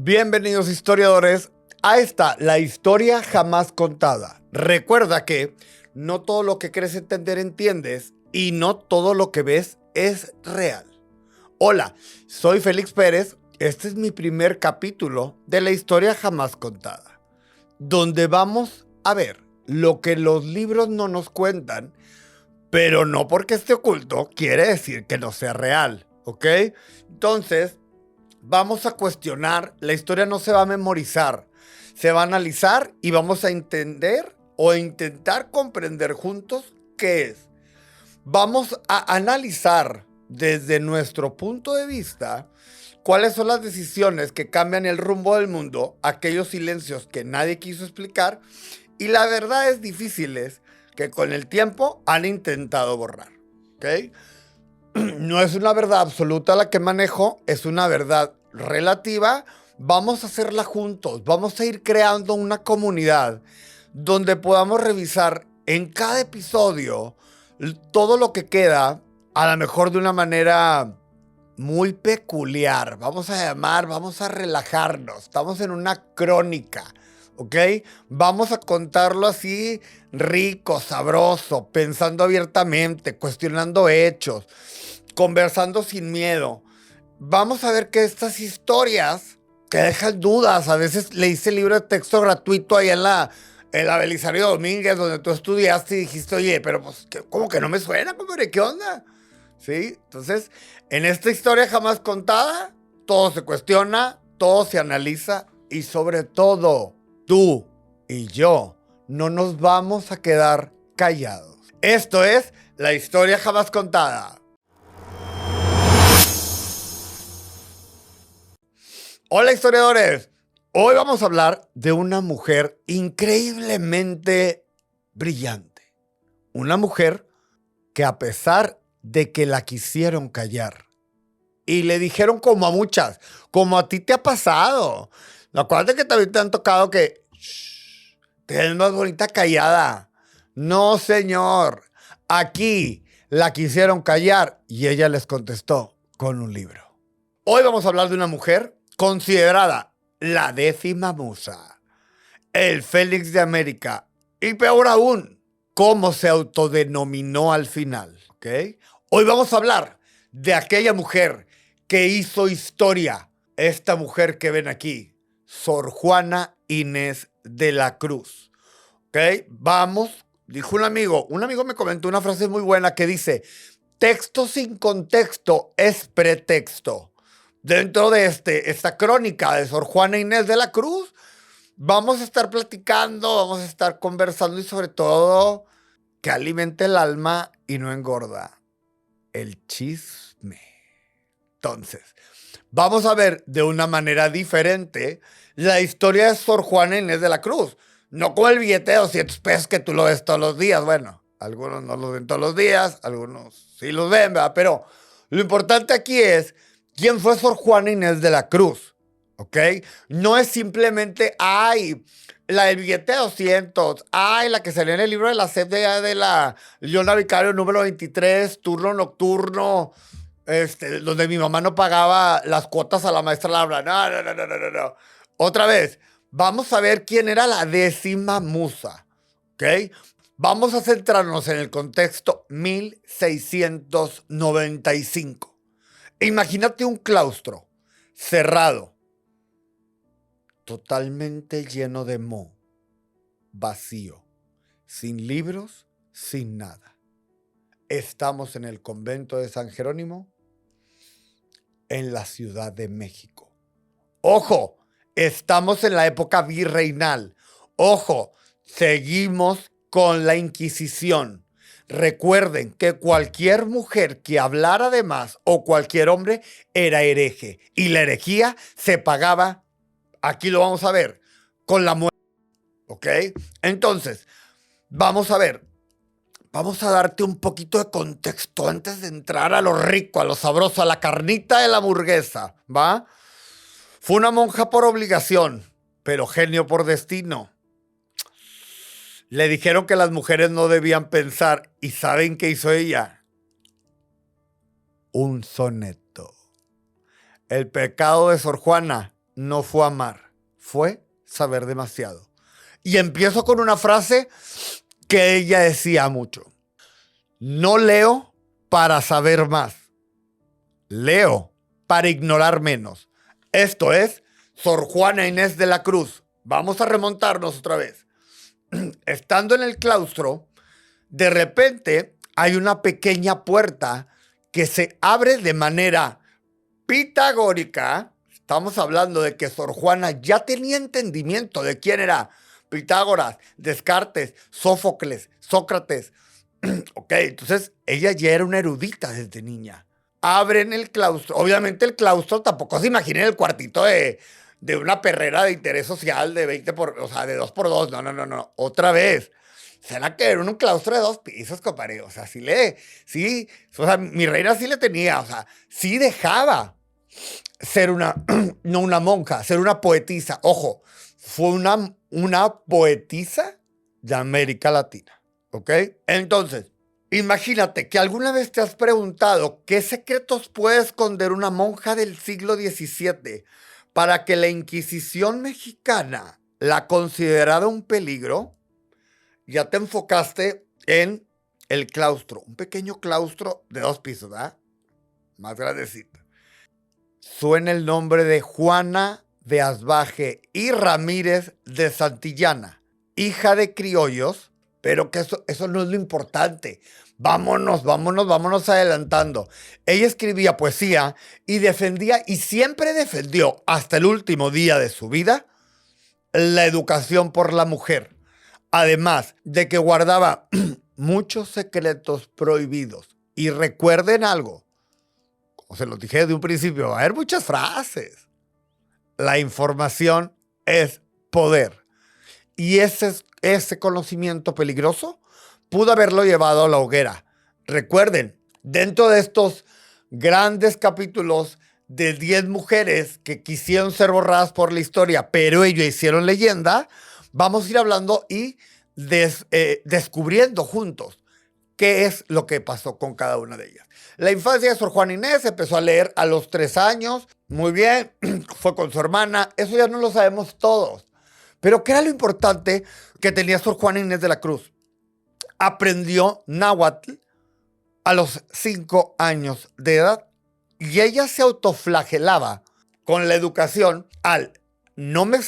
Bienvenidos historiadores a esta, la historia jamás contada. Recuerda que no todo lo que crees entender entiendes y no todo lo que ves es real. Hola, soy Félix Pérez. Este es mi primer capítulo de la historia jamás contada, donde vamos a ver lo que los libros no nos cuentan, pero no porque esté oculto quiere decir que no sea real, ¿ok? Entonces, vamos a cuestionar, la historia no se va a memorizar, se va a analizar y vamos a entender o intentar comprender juntos qué es. Vamos a analizar desde nuestro punto de vista cuáles son las decisiones que cambian el rumbo del mundo, aquellos silencios que nadie quiso explicar y las verdades difíciles que con el tiempo han intentado borrar, ¿ok? No es una verdad absoluta la que manejo, es una verdad relativa. Vamos a hacerla juntos, vamos a ir creando una comunidad donde podamos revisar en cada episodio todo lo que queda, a lo mejor de una manera muy peculiar. Vamos a relajarnos, estamos en una crónica, ¿ok? Vamos a contarlo así rico, sabroso, pensando abiertamente, cuestionando hechos, conversando sin miedo. Vamos a ver que estas historias que dejan dudas, a veces le hice libro de texto gratuito ahí en la Belisario Domínguez, donde tú estudiaste y dijiste, oye, pero pues, ¿cómo que no me suena, compadre? ¿Qué onda? ¿Sí? Entonces, en esta historia jamás contada, todo se cuestiona, todo se analiza y sobre todo, tú y yo no nos vamos a quedar callados. Esto es la historia jamás contada. Hola historiadores, hoy vamos a hablar de una mujer increíblemente brillante. Una mujer que a pesar de que la quisieron callar y le dijeron como a muchas, como a ti te ha pasado. Acuérdate que también te han tocado que te ves más bonita callada. No señor, aquí la quisieron callar y ella les contestó con un libro. Hoy vamos a hablar de una mujer considerada la 10ª musa, el Félix de América, y peor aún, cómo se autodenominó al final, ¿ok? Hoy vamos a hablar de aquella mujer que hizo historia, esta mujer que ven aquí, Sor Juana Inés de la Cruz, ¿ok? Vamos, dijo un amigo me comentó una frase muy buena que dice, texto sin contexto es pretexto. Dentro de esta crónica de Sor Juana Inés de la Cruz, vamos a estar platicando, vamos a estar conversando y sobre todo que alimente el alma y no engorda, el chisme. Entonces, vamos a ver de una manera diferente la historia de Sor Juana Inés de la Cruz. No como el billete de 200 pesos que tú lo ves todos los días. Bueno, algunos no lo ven todos los días, algunos sí los ven, ¿verdad? Pero lo importante aquí es quién fue Sor Juana Inés de la Cruz, ¿ok? No es simplemente, ay, la del billete de 200, ay, la que salió en el libro de la SEP de la Leona Vicario número 23, turno nocturno, donde mi mamá no pagaba las cuotas a la maestra Laura. No. Otra vez, vamos a ver quién era la 10ª musa, ¿ok? Vamos a centrarnos en el contexto 1695. Imagínate un claustro cerrado, totalmente lleno de moho, vacío, sin libros, sin nada. Estamos en el convento de San Jerónimo, en la Ciudad de México. ¡Ojo! Estamos en la época virreinal. ¡Ojo! Seguimos con la Inquisición. Recuerden que cualquier mujer que hablara de más o cualquier hombre era hereje. Y la herejía se pagaba, aquí lo vamos a ver, con la muerte. ¿Ok? Entonces, vamos a ver. Vamos a darte un poquito de contexto antes de entrar a lo rico, a lo sabroso, a la carnita de la hamburguesa, ¿va? Fue una monja por obligación, pero genio por destino. Le dijeron que las mujeres no debían pensar, ¿y saben qué hizo ella? Un soneto. El pecado de Sor Juana no fue amar, fue saber demasiado. Y empiezo con una frase que ella decía mucho. No leo para saber más. Leo para ignorar menos. Esto es Sor Juana Inés de la Cruz. Vamos a remontarnos otra vez. Estando en el claustro, de repente hay una pequeña puerta que se abre de manera pitagórica. Estamos hablando de que Sor Juana ya tenía entendimiento de quién era Pitágoras, Descartes, Sófocles, Sócrates. Ok, entonces ella ya era una erudita desde niña. Abren el claustro. Obviamente el claustro, tampoco se imaginen el cuartito de una perrera de interés social de 20 por, o sea, de 2 por 2. No. Otra vez. Será que era un claustro de 2 pisos, compadre. O sea, sí, o sea, mi reina sí le tenía, o sea, sí dejaba ser no una monja, ser una poetisa. Ojo, fue una poetisa de América Latina, ¿ok? Entonces, imagínate que alguna vez te has preguntado qué secretos puede esconder una monja del siglo XVII para que la Inquisición mexicana la considerara un peligro. Ya te enfocaste en el claustro, un pequeño claustro de 2 pisos, ¿verdad? Más grandecito. Suena el nombre de Juana de Asbaje y Ramírez de Santillana, hija de criollos, pero que eso no es lo importante. Vámonos adelantando. Ella escribía poesía y defendía, y siempre defendió hasta el último día de su vida, la educación por la mujer. Además de que guardaba muchos secretos prohibidos. Y recuerden algo, como se los dije de un principio, va a haber muchas frases. La información es poder. Y ese conocimiento peligroso pudo haberlo llevado a la hoguera. Recuerden, dentro de estos grandes capítulos de 10 mujeres que quisieron ser borradas por la historia, pero ellos hicieron leyenda, vamos a ir hablando y descubriendo juntos qué es lo que pasó con cada una de ellas. La infancia de Sor Juana Inés empezó a leer a los 3 años. Muy bien, fue con su hermana. Eso ya no lo sabemos todos. Pero ¿qué era lo importante que tenía Sor Juana Inés de la Cruz? Aprendió náhuatl a los 5 años de edad y ella se autoflagelaba con la educación al no me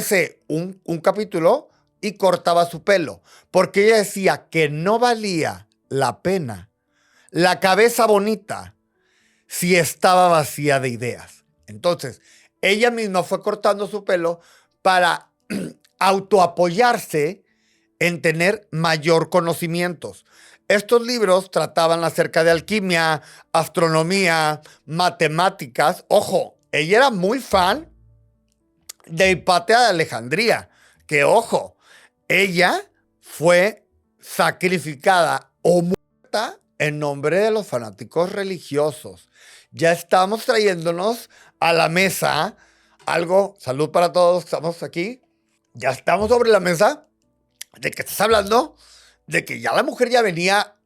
sé un capítulo y cortaba su pelo, porque ella decía que no valía la pena la cabeza bonita si estaba vacía de ideas. Entonces, ella misma fue cortando su pelo para autoapoyarse en tener mayor conocimientos. Estos libros trataban acerca de alquimia, astronomía, matemáticas. Ojo, ella era muy fan de Hipatia de Alejandría, que ojo, ella fue sacrificada o muerta en nombre de los fanáticos religiosos. Ya estamos trayéndonos a la mesa algo, salud para todos que estamos aquí, ya estamos sobre la mesa de que estás hablando de que ya la mujer ya venía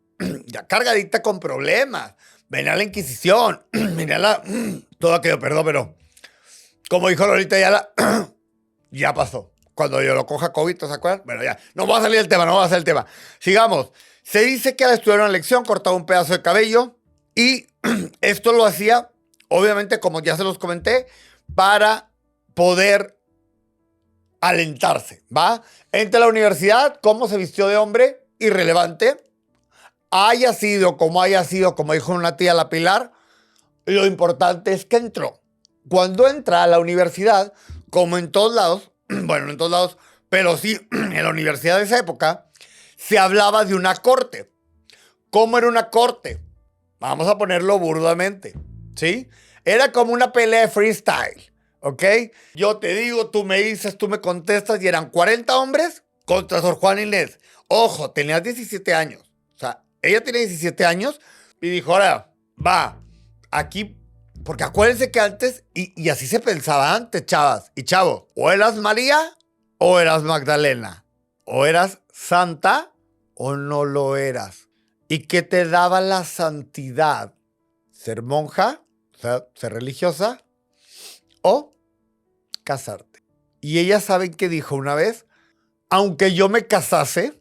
ya cargadita con problemas, venía la Inquisición, venía todo aquello, perdón, pero como dijo Lolita ya pasó. Cuando yo lo coja COVID, ¿te acuerdas? Bueno, ya, no va a salir el tema. Sigamos. Se dice que al estudiar una lección cortaba un pedazo de cabello y esto lo hacía, obviamente, como ya se los comenté, para poder alentarse, ¿va? Entre la universidad, cómo se vistió de hombre, irrelevante. Haya sido, como dijo una tía, la Pilar, lo importante es que entró. Cuando entra a la universidad, como en todos lados, bueno, no en todos lados, pero sí en la universidad de esa época, se hablaba de una corte. ¿Cómo era una corte? Vamos a ponerlo burdamente, ¿sí? Era como una pelea de freestyle, ¿ok? Yo te digo, tú me dices, tú me contestas, y eran 40 hombres contra Sor Juana Inés. Ojo, tenías 17 años. O sea, ella tenía 17 años y dijo, ahora, va, aquí. Porque acuérdense que antes, y así se pensaba antes, chavas y chavos, o eras María o eras Magdalena, o eras santa o no lo eras. ¿Y qué te daba la santidad? Ser monja, o sea, ser religiosa, o casarte. Y ella, ¿saben qué dijo una vez? Aunque yo me casase,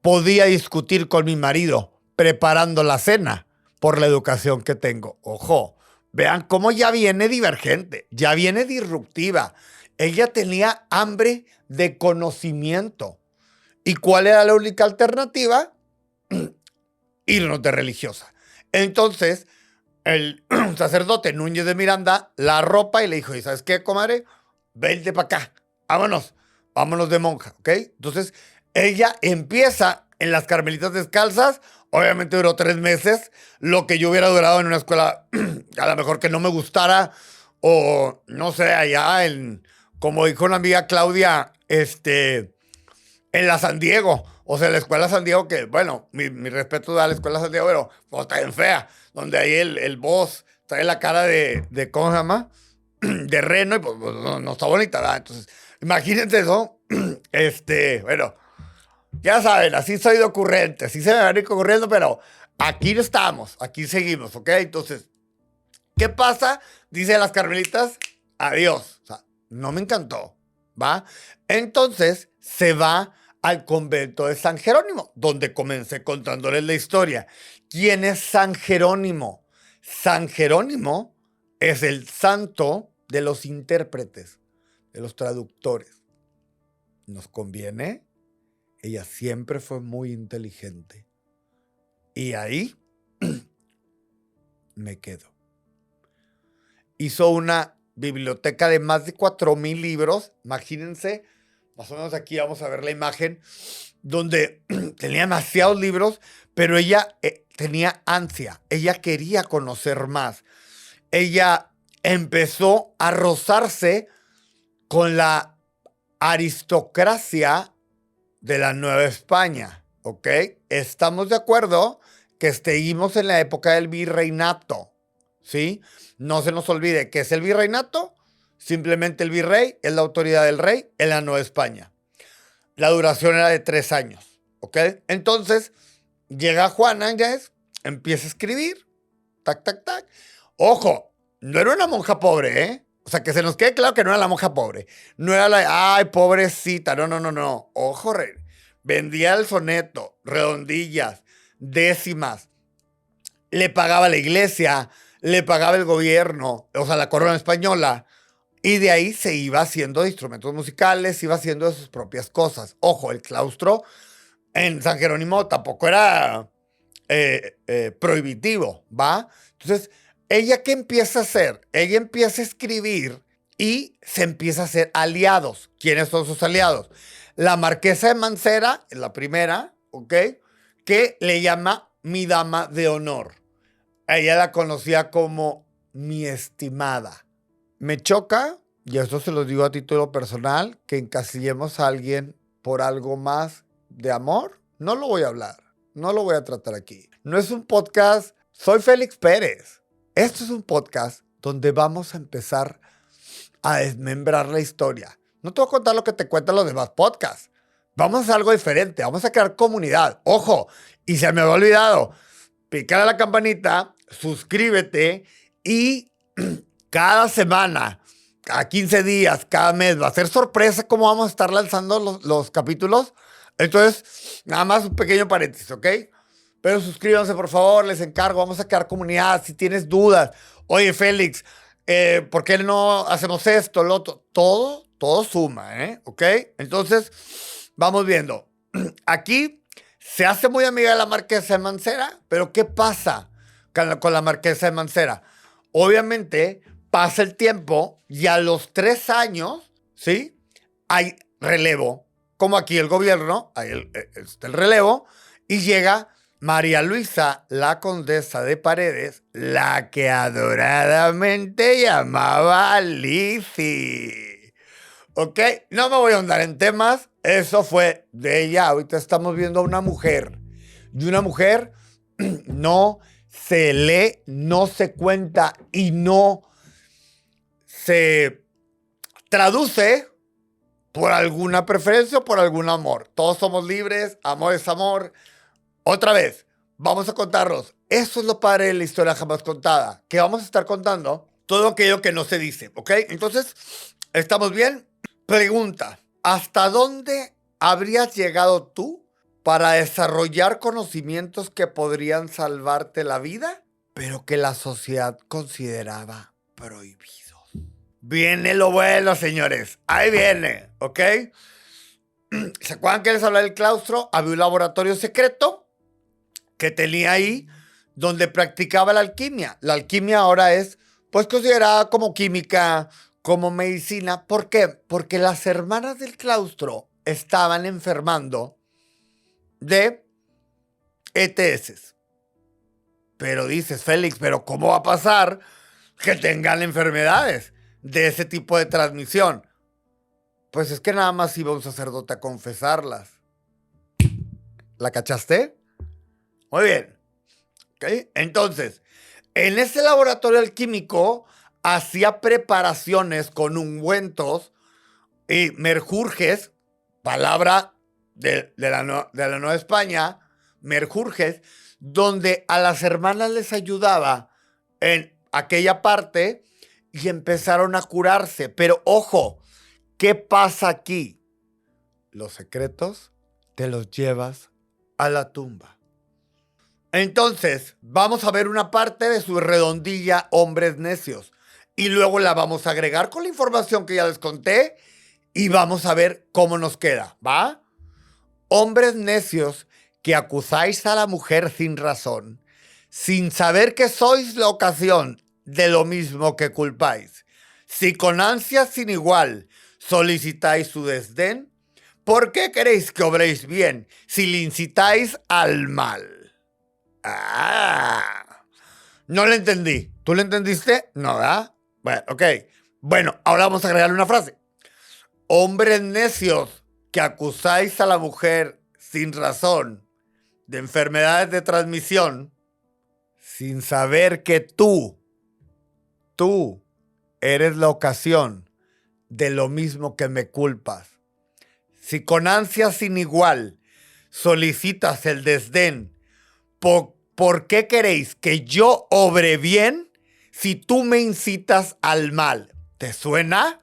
podía discutir con mi marido preparando la cena por la educación que tengo. Ojo, vean cómo ya viene divergente, ya viene disruptiva. Ella tenía hambre de conocimiento. ¿Y cuál era la única alternativa? Irnos de religiosa. Entonces, el sacerdote Núñez de Miranda la arropa y le dijo, ¿y sabes qué, comadre? Vente para acá, vámonos de monja, ¿ok? Entonces, ella empieza en las Carmelitas Descalzas, obviamente duró 3 meses, lo que yo hubiera durado en una escuela, a lo mejor que no me gustara, o no sé, allá en, como dijo una amiga Claudia, en la San Diego, o sea, la escuela San Diego, que, bueno, mi respeto a la escuela San Diego, pero pues, está bien fea, donde ahí el boss trae la cara de ¿cómo se llama? De reno, y pues no está bonita, ¿verdad? Entonces, imagínense eso, bueno, ya saben, así soy de ocurrente, así se me va a ir ocurriendo, pero aquí no estamos, aquí seguimos, ¿ok? Entonces, ¿qué pasa? Dice las Carmelitas, adiós. O sea, no me encantó, ¿va? Entonces se va al convento de San Jerónimo, donde comencé contándoles la historia. ¿Quién es San Jerónimo? San Jerónimo es el santo de los intérpretes, de los traductores. ¿Nos conviene? Ella siempre fue muy inteligente. Y ahí me quedo. Hizo una biblioteca de más de 4,000 libros. Imagínense, más o menos aquí vamos a ver la imagen, donde tenía demasiados libros, pero ella tenía ansia. Ella quería conocer más. Ella empezó a rozarse con la aristocracia de la Nueva España, ¿ok? Estamos de acuerdo que seguimos en la época del virreinato, ¿sí? No se nos olvide que es el virreinato, simplemente el virrey es la autoridad del rey en la Nueva España. La duración era de 3 años, ¿ok? Entonces, llega Juana Inés, empieza a escribir, tac, tac, tac. Ojo, no era una monja pobre, ¿eh? O sea, que se nos quede claro que no era la monja pobre. No era la, ay, pobrecita, no. Ojo, rey. Vendía el soneto, redondillas, décimas. Le pagaba la iglesia, le pagaba el gobierno, o sea, la corona española. Y de ahí se iba haciendo instrumentos musicales, iba haciendo sus propias cosas. Ojo, el claustro en San Jerónimo tampoco era prohibitivo, ¿va? Entonces, ¿ella qué empieza a hacer? Ella empieza a escribir y se empieza a hacer aliados. ¿Quiénes son sus aliados? La marquesa de Mancera, la primera, ¿ok? Que le llama mi dama de honor. Ella la conocía como mi estimada. Me choca, y esto se lo digo a título personal, que encasillemos a alguien por algo más de amor. No lo voy a hablar, no lo voy a tratar aquí. No es un podcast, soy Félix Pérez. Esto es un podcast donde vamos a empezar a desmembrar la historia. No te voy a contar lo que te cuentan los demás podcasts. Vamos a hacer algo diferente, vamos a crear comunidad. Ojo, y se me había olvidado, picar a la campanita, suscríbete y cada semana, cada 15 días, cada mes, va a ser sorpresa cómo vamos a estar lanzando los capítulos. Entonces, nada más un pequeño paréntesis, ¿ok? Pero suscríbanse, por favor, les encargo. Vamos a crear comunidad. Si tienes dudas, oye, Félix, ¿por qué no hacemos esto, lo otro? Todo suma, ¿eh? ¿Ok? Entonces, vamos viendo. Aquí se hace muy amiga de la marquesa de Mancera, pero ¿qué pasa con la marquesa de Mancera? Obviamente, pasa el tiempo y a los 3 años, ¿sí? Hay relevo. Como aquí el gobierno, hay el relevo, y llega María Luisa, la condesa de Paredes, la que adoradamente llamaba Lizzy. ¿Ok? No me voy a ahondar en temas, eso fue de ella. Ahorita estamos viendo a una mujer. Y una mujer no se lee, no se cuenta y no se traduce por alguna preferencia o por algún amor. Todos somos libres, amor es amor. Otra vez, vamos a contarlos. Eso es lo padre de la historia jamás contada, que vamos a estar contando todo aquello que no se dice, ¿ok? Entonces, ¿Estamos bien? Pregunta, ¿hasta dónde habrías llegado tú para desarrollar conocimientos que podrían salvarte la vida, pero que la sociedad consideraba prohibidos? Viene lo bueno, señores. Ahí viene, ¿ok? ¿Se acuerdan que les hablé del claustro? Había un laboratorio secreto que tenía ahí donde practicaba la alquimia. La alquimia ahora es pues considerada como química, como medicina. ¿Por qué? Porque las hermanas del claustro estaban enfermando de ETS. Pero dices, Félix, ¿pero cómo va a pasar que tengan enfermedades de ese tipo de transmisión? Pues es que nada más iba un sacerdote a confesarlas. ¿La cachaste? Muy bien. ¿Okay? Entonces, en ese laboratorio alquímico hacía preparaciones con ungüentos y merjurjes, palabra de la Nueva España, merjurjes, donde a las hermanas les ayudaba en aquella parte y empezaron a curarse. Pero ojo, ¿qué pasa aquí? Los secretos te los llevas a la tumba. Entonces, vamos a ver una parte de su redondilla Hombres Necios y luego la vamos a agregar con la información que ya les conté y vamos a ver cómo nos queda, ¿va? Hombres necios que acusáis a la mujer sin razón, sin saber que sois la ocasión de lo mismo que culpáis. Si con ansias sin igual solicitáis su desdén, ¿por qué queréis que obréis bien si le incitáis al mal? Ah, no le entendí. ¿Tú le entendiste? No, ¿verdad? Bueno, ok. Bueno, ahora vamos a agregarle una frase. Hombres necios que acusáis a la mujer sin razón de enfermedades de transmisión, sin saber que tú eres la ocasión de lo mismo que me culpas. Si con ansia sin igual solicitas el desdén, ¿por qué queréis que yo obre bien si tú me incitas al mal? ¿Te suena?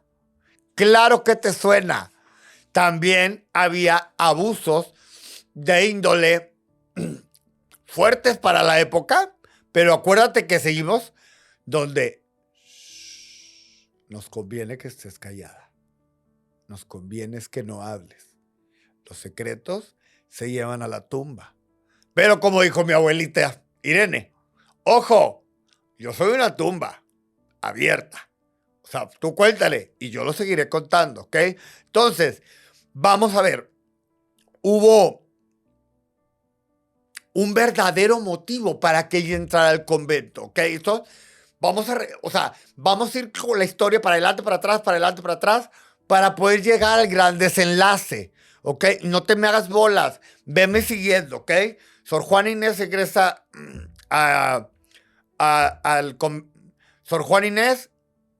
Claro que te suena. También había abusos de índole fuertes para la época, pero acuérdate que seguimos donde nos conviene que estés callada. Nos conviene que no hables. Los secretos se llevan a la tumba. Pero como dijo mi abuelita Irene, ojo, yo soy una tumba abierta. O sea, tú cuéntale y yo lo seguiré contando, ¿ok? Entonces, vamos a ver. Hubo un verdadero motivo para que ella entrara al convento, ¿ok? Esto, vamos a ir con la historia para adelante, para atrás, para adelante, para atrás, para poder llegar al gran desenlace, ¿ok? No te me hagas bolas, veme siguiendo, ¿ok? Sor Juana Inés ingresa Sor Juana Inés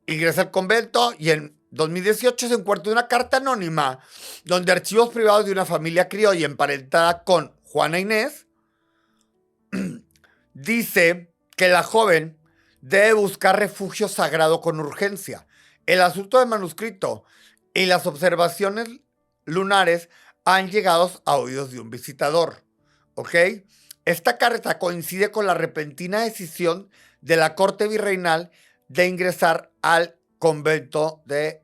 ingresa al convento y en 2018 se encuentra una carta anónima donde archivos privados de una familia criolla emparentada con Juana Inés dice que la joven debe buscar refugio sagrado con urgencia. El asunto del manuscrito y las observaciones lunares han llegado a oídos de un visitador. ¿Ok? Esta carta coincide con la repentina decisión de la corte virreinal de ingresar al convento de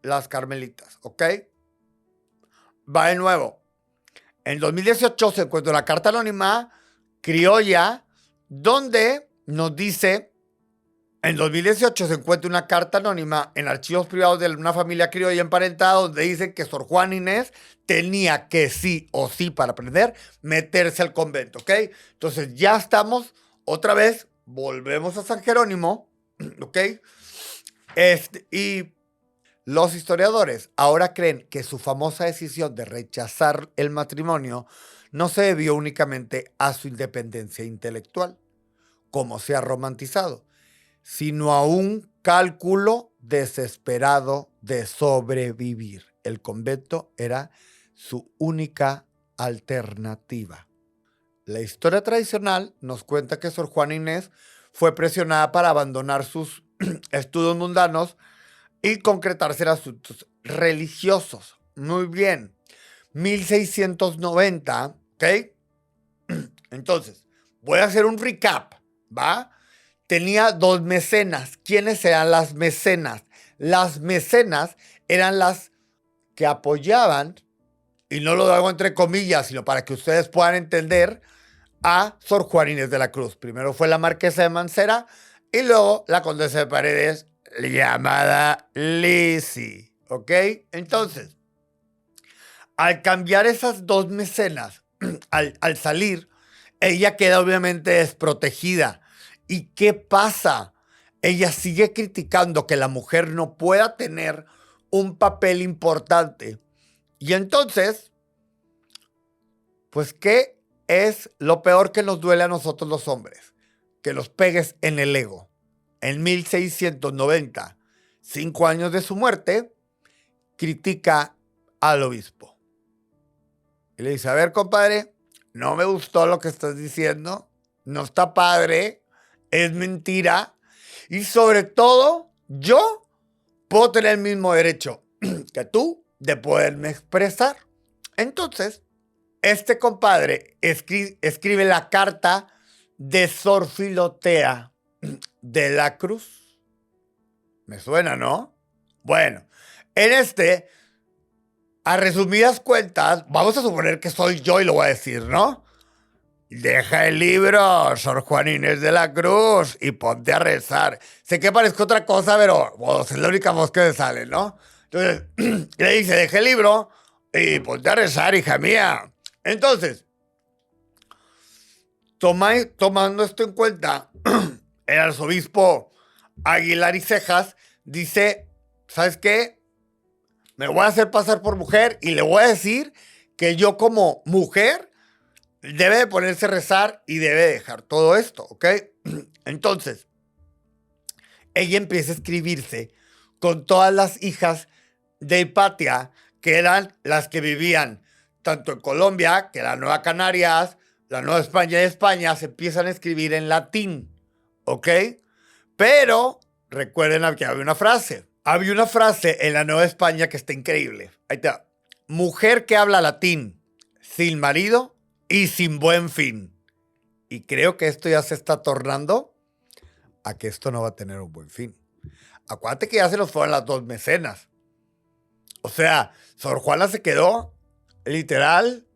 las Carmelitas. ¿Ok? Va de nuevo. En 2018 se encuentra una carta anónima criolla donde nos dice, en 2018 se encuentra una carta anónima en archivos privados de una familia criolla emparentada donde dicen que Sor Juana Inés tenía que sí o sí para aprender meterse al convento, ¿ok? Entonces ya estamos, otra vez, volvemos a San Jerónimo, ¿ok? Y los historiadores ahora creen que su famosa decisión de rechazar el matrimonio no se debió únicamente a su independencia intelectual, como se ha romantizado, sino a un cálculo desesperado de sobrevivir. El convento era su única alternativa. La historia tradicional nos cuenta que Sor Juana Inés fue presionada para abandonar sus estudios mundanos y concretarse en asuntos religiosos. Muy bien. 1690, ¿ok? Entonces, voy a hacer un recap, ¿va? Tenía dos mecenas. ¿Quiénes eran las mecenas? Las mecenas eran las que apoyaban, y no lo hago entre comillas, sino para que ustedes puedan entender, a Sor Juana Inés de la Cruz. Primero fue la marquesa de Mancera y luego la condesa de Paredes, llamada Lizzie, ¿ok? Entonces, al cambiar esas dos mecenas, al salir, ella queda obviamente desprotegida. ¿Y qué pasa? Ella sigue criticando que la mujer no pueda tener un papel importante. Y entonces, pues, ¿qué es lo peor que nos duele a nosotros los hombres? Que nos pegues en el ego. En 1690, 5 años de su muerte, critica al obispo. Y le dice, a ver, compadre, no me gustó lo que estás diciendo, no está padre, es mentira, y sobre todo, yo puedo tener el mismo derecho que tú de poderme expresar. Entonces, este compadre escribe la carta de Sor Filotea de la Cruz. Me suena, ¿no? Bueno, a resumidas cuentas, vamos a suponer que soy yo y lo voy a decir, ¿no? Deja el libro, Sor Juana Inés de la Cruz, y ponte a rezar. Sé que parezco otra cosa, pero es la única voz que me sale, ¿no? Entonces, le dice, deja el libro y ponte a rezar, hija mía. Entonces, tomando esto en cuenta, el arzobispo Aguilar y Cejas dice, ¿sabes qué? Me voy a hacer pasar por mujer y le voy a decir que yo como mujer debe de ponerse a rezar y debe dejar todo esto, ¿ok? Entonces, ella empieza a escribirse con todas las hijas de Hipatia, que eran las que vivían tanto en Colombia, que la Nueva Canarias, la Nueva España y España, se empiezan a escribir en latín, ¿ok? Pero recuerden que había una frase. Había una frase en la Nueva España que está increíble. Ahí está. Mujer que habla latín, sin marido y sin buen fin. Y creo que esto ya se está tornando a que esto no va a tener un buen fin. Acuérdate que ya se nos fueron las dos mecenas. O sea, Sor Juana se quedó, literal,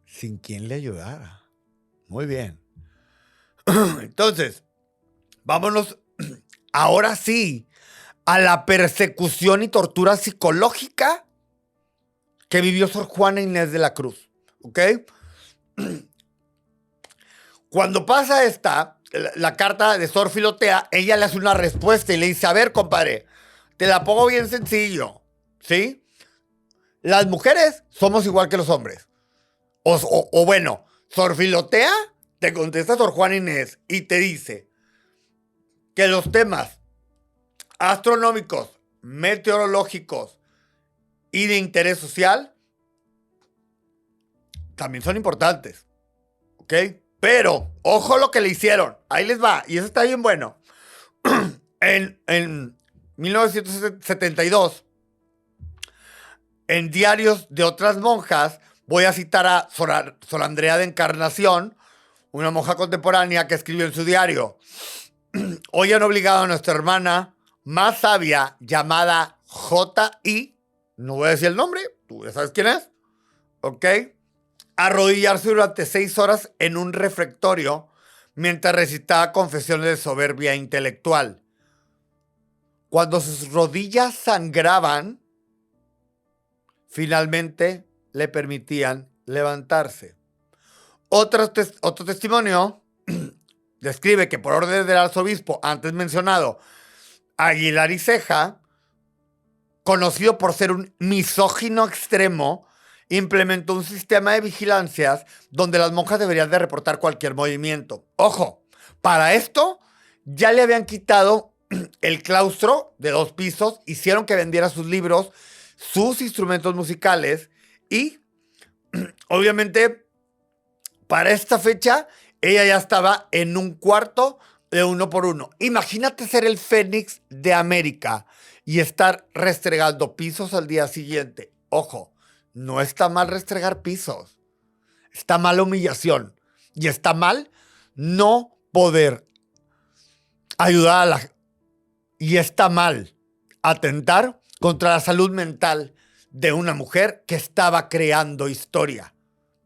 sin quien le ayudara. Muy bien. Entonces, vámonos ahora sí a la persecución y tortura psicológica que vivió Sor Juana Inés de la Cruz. ¿Ok? Cuando pasa la carta de Sor Filotea, ella le hace una respuesta y le dice, a ver, compadre, te la pongo bien sencillo, ¿sí? Las mujeres somos igual que los hombres. O bueno, Sor Filotea te contesta Sor Juana Inés y te dice que los temas astronómicos, meteorológicos y de interés social también son importantes, ¿ok? Pero, ojo lo que le hicieron. Ahí les va. Y eso está bien bueno. En 1972, en diarios de otras monjas, voy a citar a Sor Andrea de Encarnación, una monja contemporánea que escribió en su diario. Hoy han obligado a nuestra hermana más sabia, llamada J.I., no voy a decir el nombre, tú ya sabes quién es, ¿ok? Arrodillarse durante 6 horas en un refectorio mientras recitaba confesiones de soberbia intelectual. Cuando sus rodillas sangraban, finalmente le permitían levantarse. Otro testimonio describe que por orden del arzobispo antes mencionado, Aguilar y Ceja, conocido por ser un misógino extremo, implementó un sistema de vigilancias donde las monjas deberían de reportar cualquier movimiento. Ojo, para esto ya le habían quitado el claustro de 2 pisos, hicieron que vendiera sus libros, sus instrumentos musicales y obviamente para esta fecha ella ya estaba en un cuarto de uno por uno. Imagínate ser el Fénix de América y estar restregando pisos al día siguiente. Ojo, no está mal restregar pisos. Está mal la humillación. Y está mal no poder ayudar a la... Y está mal atentar contra la salud mental de una mujer que estaba creando historia.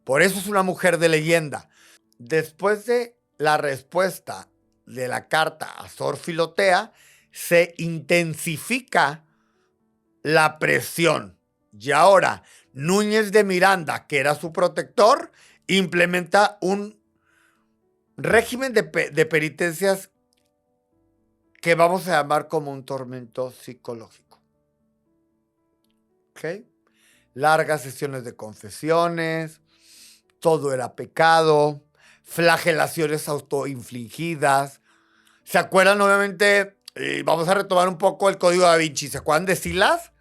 Por eso es una mujer de leyenda. Después de la respuesta de la carta a Sor Filotea, se intensifica la presión. Y ahora, Núñez de Miranda, que era su protector, implementa un régimen de penitencias que vamos a llamar como un tormento psicológico. ¿Ok? Largas sesiones de confesiones, todo era pecado, flagelaciones autoinfligidas. ¿Se acuerdan? Obviamente, vamos a retomar un poco el código da Vinci. ¿Se acuerdan de Silas?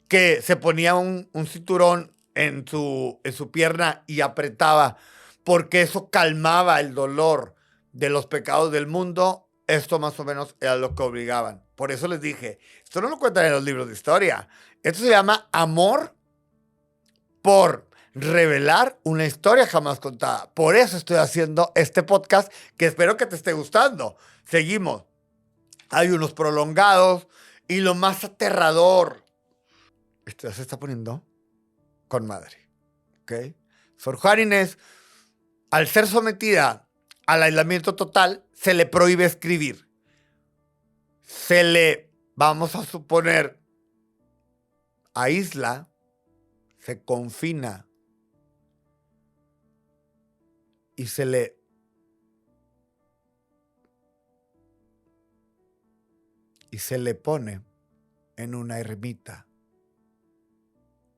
Que se ponía un cinturón en su pierna y apretaba, porque eso calmaba el dolor de los pecados del mundo. Esto más o menos era lo que obligaban. Por eso les dije, esto no lo cuentan en los libros de historia. Esto se llama amor por revelar una historia jamás contada. Por eso estoy haciendo este podcast que espero que te esté gustando. Seguimos. Hay unos prolongados y lo más aterrador. Esto ya se está poniendo con madre. ¿Ok? Sor Juana Inés, al ser sometida al aislamiento total, se le prohíbe escribir. Se le, vamos a suponer, aísla, se confina y se le pone en una ermita.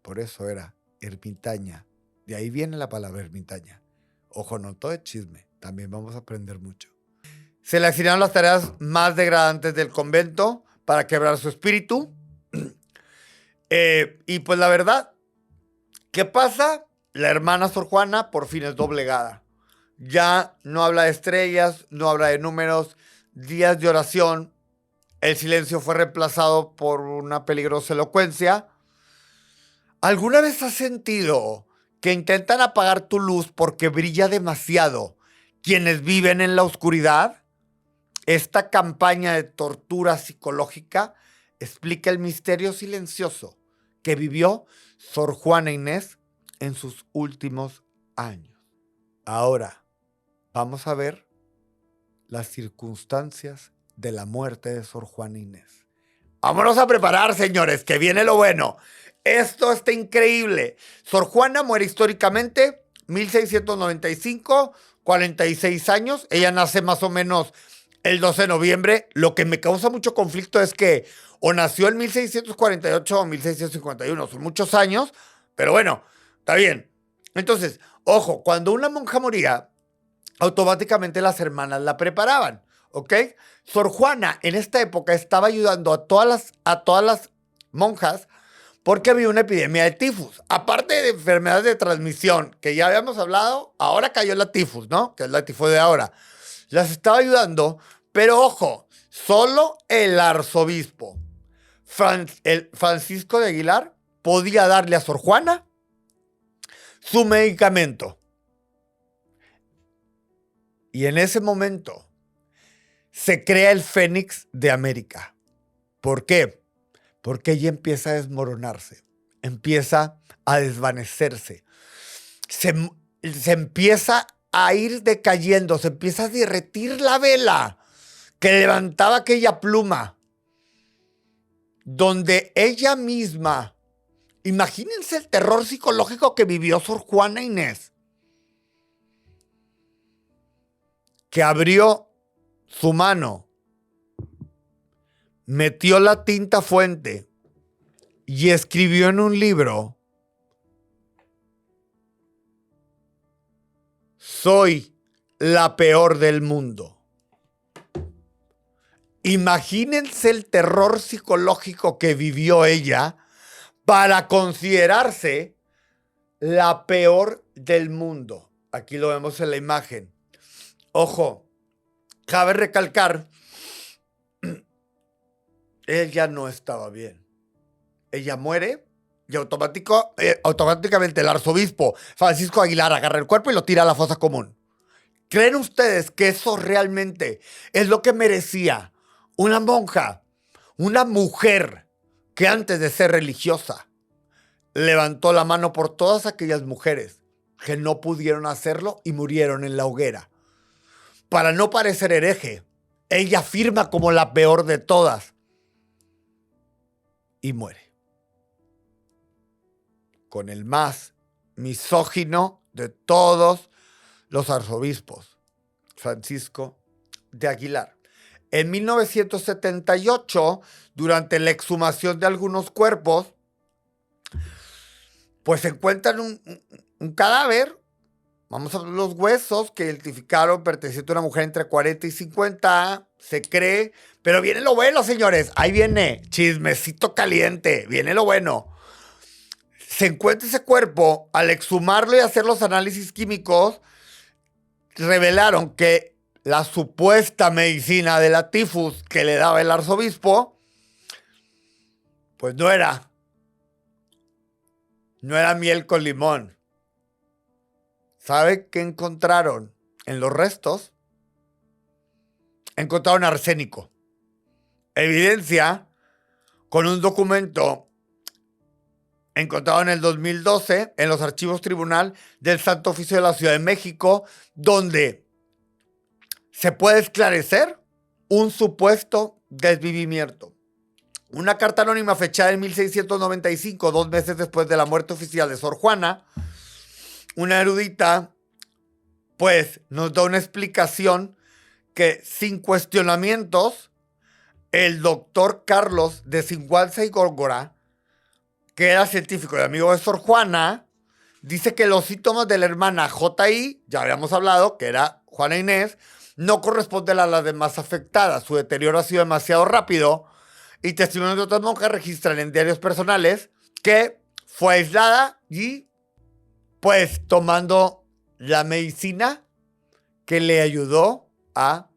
Por eso era ermitaña. De ahí viene la palabra ermitaña. Ojo, no todo es chisme. También vamos a aprender mucho. Se le asignaron las tareas más degradantes del convento para quebrar su espíritu. Y pues la verdad, ¿qué pasa? La hermana Sor Juana por fin es doblegada. Ya no habla de estrellas, no habla de números, días de oración. El silencio fue reemplazado por una peligrosa elocuencia. ¿Alguna vez has sentido que intentan apagar tu luz porque brilla demasiado quienes viven en la oscuridad? Esta campaña de tortura psicológica explica el misterio silencioso que vivió Sor Juana Inés en sus últimos años. Ahora, vamos a ver las circunstancias de la muerte de Sor Juana Inés. Vámonos a preparar, señores, que viene lo bueno. Esto está increíble. Sor Juana muere históricamente 1695, 46 años. Ella nace más o menos el 12 de noviembre. Lo que me causa mucho conflicto es que o nació en 1648 o 1651. Son muchos años, pero bueno, está bien. Entonces, ojo, cuando una monja moría, automáticamente las hermanas la preparaban, ¿ok? Sor Juana en esta época estaba ayudando a todas las monjas porque había una epidemia de tifus. Aparte de enfermedades de transmisión, que ya habíamos hablado, ahora cayó la tifus, ¿no? Que es la tifoidea de ahora. Las estaba ayudando, pero ojo, solo el arzobispo Francisco de Aguilar podía darle a Sor Juana su medicamento. Y en ese momento se crea el Fénix de América. ¿Por qué? Porque ella empieza a desmoronarse, empieza a desvanecerse, se empieza a ir decayendo, se empieza a derretir la vela que levantaba aquella pluma, donde ella misma, imagínense el terror psicológico que vivió Sor Juana Inés, que abrió su mano, metió la tinta fuente y escribió en un libro: soy la peor del mundo. Imagínense el terror psicológico que vivió ella para considerarse la peor del mundo. Aquí lo vemos en la imagen. Ojo, Cabe recalcar, ella no estaba bien. Ella muere y automáticamente el arzobispo Francisco Aguilar agarra el cuerpo y lo tira a la fosa común. ¿Creen ustedes que eso realmente es lo que merecía una monja, una mujer que antes de ser religiosa levantó la mano por todas aquellas mujeres que no pudieron hacerlo y murieron en la hoguera? Para no parecer hereje, ella afirma como la peor de todas y muere con el más misógino de todos los arzobispos, Francisco de Aguilar. En 1978, durante la exhumación de algunos cuerpos, pues se encuentran un cadáver, vamos a ver los huesos que identificaron perteneciente a una mujer entre 40 y 50, se cree, pero viene lo bueno, señores, ahí viene, chismecito caliente, viene lo bueno. Se encuentra ese cuerpo, al exhumarlo y hacer los análisis químicos, revelaron que la supuesta medicina de la tifus que le daba el arzobispo, pues no era miel con limón. ¿Sabe qué encontraron en los restos? Encontraron arsénico. Evidencia con un documento encontrado en el 2012 en los archivos tribunal del Santo Oficio de la Ciudad de México, donde se puede esclarecer un supuesto desvivimiento. Una carta anónima fechada en 1695, 2 meses después de la muerte oficial de Sor Juana, una erudita, pues nos da una explicación que sin cuestionamientos, el doctor Carlos de Singualza y Góngora, que era científico y amigo de Sor Juana, dice que los síntomas de la hermana J.I., ya habíamos hablado, que era Juana Inés, no corresponden a las demás afectadas. Su deterioro ha sido demasiado rápido y testimonios de otras monjas registran en diarios personales que fue aislada y pues tomando la medicina que le ayudó a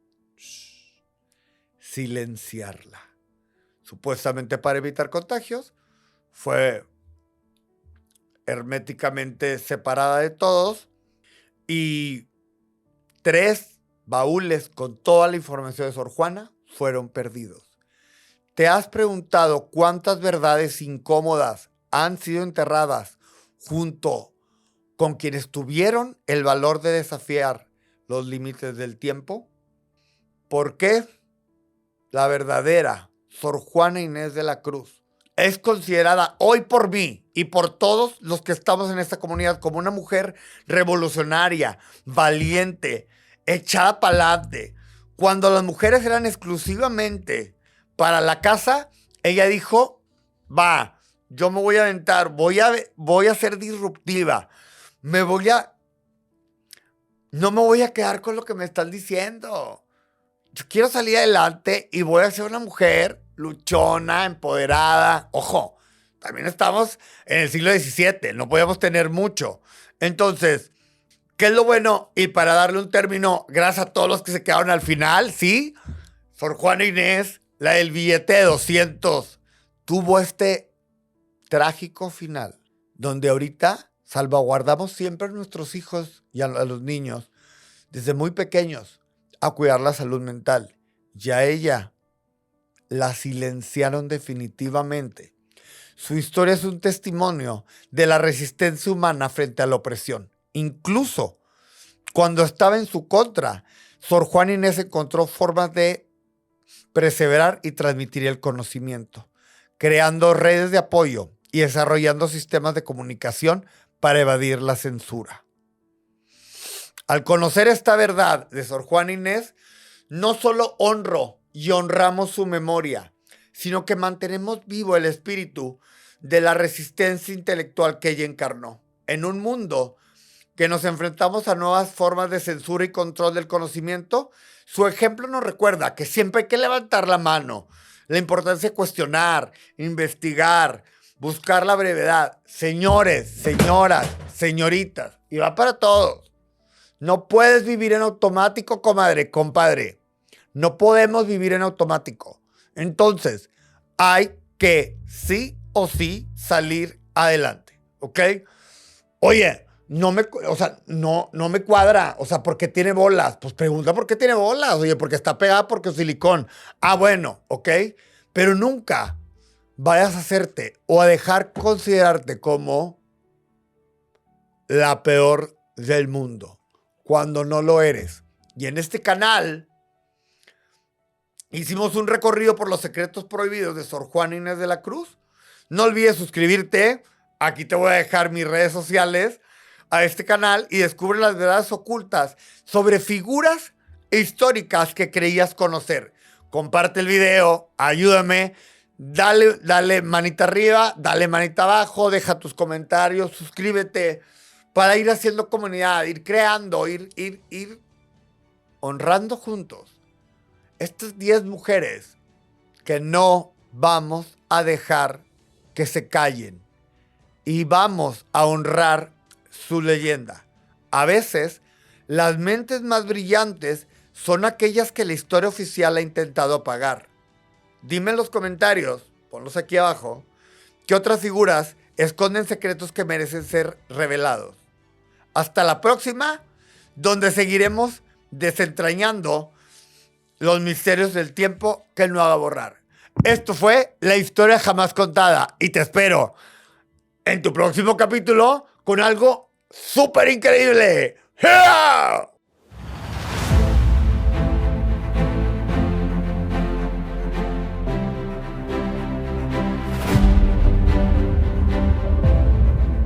silenciarla. Supuestamente para evitar contagios, fue herméticamente separada de todos y 3 baúles con toda la información de Sor Juana fueron perdidos. ¿Te has preguntado cuántas verdades incómodas han sido enterradas junto con quienes tuvieron el valor de desafiar los límites del tiempo? ¿Por qué la verdadera Sor Juana Inés de la Cruz es considerada hoy por mí y por todos los que estamos en esta comunidad como una mujer revolucionaria, valiente, echada para adelante? Cuando las mujeres eran exclusivamente para la casa, ella dijo, va, yo me voy a aventar, voy a ser disruptiva, no me voy a quedar con lo que me están diciendo. Yo quiero salir adelante y voy a ser una mujer luchona, empoderada. Ojo, también estamos en el siglo XVII, no podíamos tener mucho. Entonces, ¿qué es lo bueno? Y para darle un término, gracias a todos los que se quedaron al final, ¿sí? Sor Juana Inés, la del billete de 200, tuvo este trágico final, donde ahorita salvaguardamos siempre a nuestros hijos y a los niños, desde muy pequeños, a cuidar la salud mental. Y a ella la silenciaron definitivamente. Su historia es un testimonio de la resistencia humana frente a la opresión. Incluso cuando estaba en su contra, Sor Juana Inés encontró formas de perseverar y transmitir el conocimiento, creando redes de apoyo y desarrollando sistemas de comunicación para evadir la censura. Al conocer esta verdad de Sor Juana Inés, no solo honro y honramos su memoria, sino que mantenemos vivo el espíritu de la resistencia intelectual que ella encarnó. En un mundo que nos enfrentamos a nuevas formas de censura y control del conocimiento, su ejemplo nos recuerda que siempre hay que levantar la mano, la importancia de cuestionar, investigar, buscar la brevedad. Señores, señoras, señoritas, y va para todos. No puedes vivir en automático, comadre, compadre. No podemos vivir en automático. Entonces, hay que sí o sí salir adelante, ¿ok? Oye, no me cuadra. O sea, ¿por qué tiene bolas? Pues pregunta por qué tiene bolas. Oye, porque está pegada porque es silicón. Ah, bueno, ¿ok? Pero nunca vayas a hacerte o a dejar considerarte como la peor del mundo cuando no lo eres. Y en este canal hicimos un recorrido por los secretos prohibidos de Sor Juana Inés de la Cruz. No olvides suscribirte. Aquí te voy a dejar mis redes sociales a este canal y descubre las verdades ocultas sobre figuras históricas que creías conocer. Comparte el video, ayúdame, dale manita arriba, dale manita abajo, deja tus comentarios, suscríbete para ir haciendo comunidad, ir creando, ir honrando juntos estas 10 mujeres que no vamos a dejar que se callen y vamos a honrar su leyenda. A veces, las mentes más brillantes son aquellas que la historia oficial ha intentado apagar. Dime en los comentarios, ponlos aquí abajo, qué otras figuras esconden secretos que merecen ser revelados. Hasta la próxima, donde seguiremos desentrañando los misterios del tiempo que no haga borrar. Esto fue La Historia Jamás Contada y te espero en tu próximo capítulo con algo súper increíble. ¡Yeah!